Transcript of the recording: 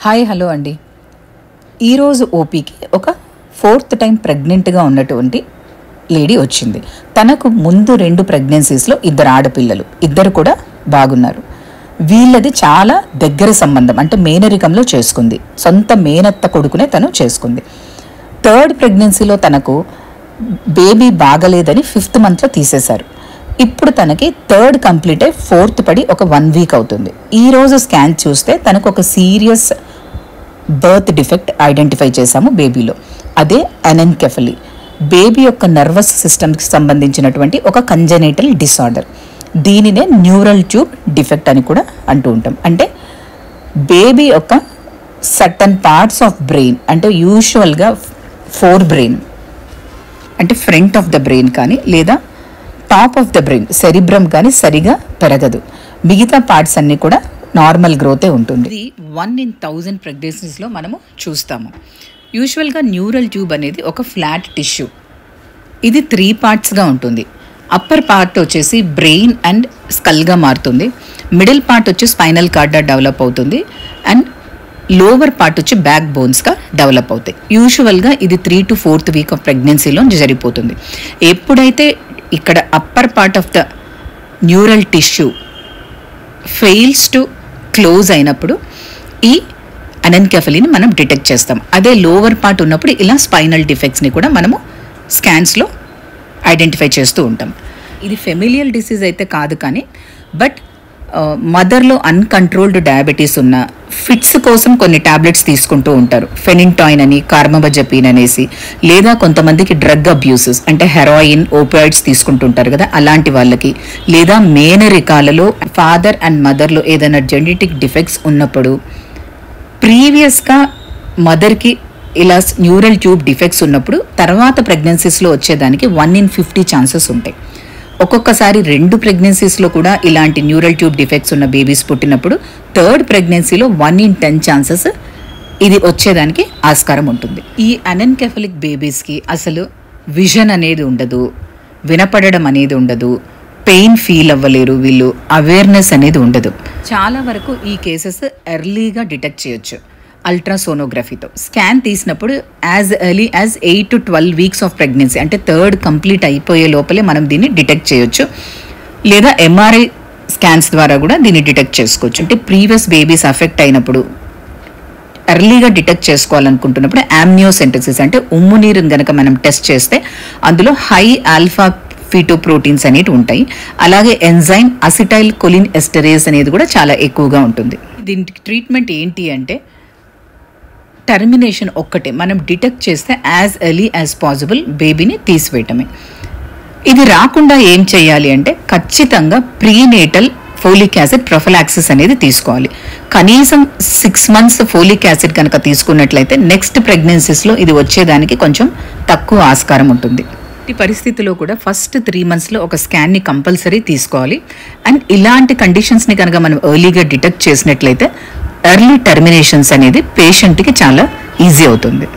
Hi hello అండి. ఈరోజు ఓపీకి ఒక 4th టైం ప్రెగ్నెంట్గా ఉన్నటువంటి లేడీ వచ్చింది. తనకు ముందు 2 ప్రెగ్నెన్సీస్లో 2 ఆడపిల్లలు, ఇద్దరు కూడా బాగున్నారు. వీళ్ళది చాలా దగ్గర సంబంధం, అంటే మేనరికంలో చేసుకుంది. సొంత మేనత్త కొడుకునే తను చేసుకుంది. 3rd ప్రెగ్నెన్సీలో తనకు బేబీ బాగలేదని 5th మంత్లో తీసేశారు. ఇప్పుడు తనకి 3rd కంప్లీట్ అయి 4th పడి ఒక 1 వీక్ అవుతుంది. ఈరోజు స్కాన్ చూస్తే తనకు ఒక సీరియస్ బర్త్ డిఫెక్ట్ ఐడెంటిఫై చేశాము బేబీలో. అదే అనెన్కెఫలీ. బేబీ యొక్క నర్వస్ సిస్టమ్కి సంబంధించినటువంటి ఒక కంజెనిటల్ డిసార్డర్. దీనినే న్యూరల్ ట్యూబ్ డిఫెక్ట్ అని కూడా అంటూ ఉంటాం. అంటే బేబీ యొక్క సర్టన్ పార్ట్స్ ఆఫ్ బ్రెయిన్, అంటే యూజువల్గా 4 బ్రెయిన్, అంటే ఫ్రంట్ ఆఫ్ ద బ్రెయిన్ కానీ లేదా top of the brain cerebrum కానీ సరిగా పెరగదు. మిగతా పార్ట్స్ అన్నీ కూడా నార్మల్ గ్రోతే ఉంటుంది. ఇది 1 in 1000 ప్రెగ్నెన్సీస్లో మనము చూస్తాము. యూజువల్గా న్యూరల్ ట్యూబ్ అనేది ఒక ఫ్లాట్ టిష్యూ. ఇది 3 పార్ట్స్గా ఉంటుంది. అప్పర్ పార్ట్ వచ్చేసి బ్రెయిన్ అండ్ స్కల్గా మారుతుంది. మిడిల్ పార్ట్ వచ్చి స్పైనల్ కార్డ్గా డెవలప్ అవుతుంది. అండ్ లోవర్ పార్ట్ వచ్చి బ్యాక్ బోన్స్గా డెవలప్ అవుతాయి. యూజువల్గా ఇది 3 to 4th వీక్ ఆఫ్ ప్రెగ్నెన్సీలో జరిగిపోతుంది. ఎప్పుడైతే ఇక్కడ upper part of the neural tissue fails to close అయినప్పుడు ఈ అనెన్కెఫలీని మనం డిటెక్ట్ చేస్తాం. అదే లోవర్ పార్ట్ ఉన్నప్పుడు ఇలా స్పైనల్ డిఫెక్ట్స్ని కూడా మనము స్కాన్స్లో ఐడెంటిఫై చేస్తూ ఉంటాం. ఇది ఫెమిలియల్ డిసీజ్ అయితే కాదు, కానీ బట్ మదర్లో అన్కంట్రోల్డ్ డయాబెటీస్ ఉన్న ఫిట్స్ కోసం కొన్ని టాబ్లెట్స్ తీసుకుంటూ ఉంటారు. ఫెనింటాయిన్ అని, కార్బమజపీన్ అనేసి, లేదా కొంతమందికి డ్రగ్ అబ్యూసెస్ అంటే హెరాయిన్, ఓపియాయిడ్స్ తీసుకుంటుంటారు కదా, అలాంటి వాళ్ళకి, లేదా మేనరికాలలో ఫాదర్ అండ్ మదర్లో ఏదైనా జెనెటిక్ డిఫెక్ట్స్ ఉన్నప్పుడు, ప్రీవియస్గా మదర్కి ఇలా న్యూరల్ ట్యూబ్ డిఫెక్ట్స్ ఉన్నప్పుడు తర్వాత ప్రెగ్నెన్సీస్లో వచ్చేదానికి 1 in 50 ఛాన్సెస్ ఉంటాయి. ఒక్కొక్కసారి 2 ప్రెగ్నెన్సీస్లో కూడా ఇలాంటి న్యూరల్ ట్యూబ్ డిఫెక్ట్స్ ఉన్న బేబీస్ పుట్టినప్పుడు 3rd ప్రెగ్నెన్సీలో 1 in 10 ఛాన్సెస్ ఇది వచ్చేదానికి ఆస్కారం ఉంటుంది. ఈ అనెన్కెఫలిక్ బేబీస్కి అసలు విజన్ అనేది ఉండదు, వినపడడం అనేది ఉండదు, పెయిన్ ఫీల్ అవ్వలేరు, వీళ్ళు అవేర్నెస్ అనేది ఉండదు. చాలా వరకు ఈ కేసెస్ ఎర్లీగా డిటెక్ట్ చేయొచ్చు అల్ట్రాసోనోగ్రఫీతో. స్కాన్ తీసినప్పుడు as early as 8 to 12 weeks of pregnancy, అంటే 3rd కంప్లీట్ అయిపోయే లోపలే మనం దీన్ని డిటెక్ట్ చేయొచ్చు. లేదా ఎంఆర్ఐ స్కాన్స్ ద్వారా కూడా దీన్ని డిటెక్ట్ చేసుకోవచ్చు. అంటే ప్రీవియస్ బేబీస్ అఫెక్ట్ అయినప్పుడు ఎర్లీగా డిటెక్ట్ చేసుకోవాలనుకుంటున్నప్పుడు ఆమ్నియోసెంటసిస్ అంటే ఉమ్ము నీరుని కనుక మనం టెస్ట్ చేస్తే అందులో హై ఆల్ఫా ఫీటోప్రోటీన్స్ అనేవి ఉంటాయి. అలాగే ఎంజైమ్ అసిటైల్ కొలిన్ ఎస్టరేస్ అనేది కూడా చాలా ఎక్కువగా ఉంటుంది. దీనికి ట్రీట్మెంట్ ఏంటి అంటే టర్మినేషన్ ఒక్కటే, మనం డిటెక్ట్ చేస్తే యాజ్ ఎర్లీ యాజ్ పాసిబుల్ బేబీని తీసివేయటమే. ఇది రాకుండా ఏం చేయాలి అంటే ఖచ్చితంగా ప్రీనేటల్ ఫోలిక్ యాసిడ్ ప్రొఫిలాక్సిస్ అనేది తీసుకోవాలి. కనీసం 6 months ఫోలిక్ యాసిడ్ కనుక తీసుకున్నట్లయితే నెక్స్ట్ ప్రెగ్నెన్సీస్లో ఇది వచ్చేదానికి కొంచెం తక్కువ ఆస్కారం ఉంటుంది. ఈ పరిస్థితిలో కూడా ఫస్ట్ 3 monthsలో ఒక స్కాన్ని కంపల్సరీ తీసుకోవాలి. అండ్ ఇలాంటి కండిషన్స్ని కనుక మనం ఎర్లీగా డిటెక్ట్ చేసినట్లయితే ఎర్లీ టర్మినేషన్స్ అనేది పేషెంట్కి చాలా ఈజీ అవుతుంది.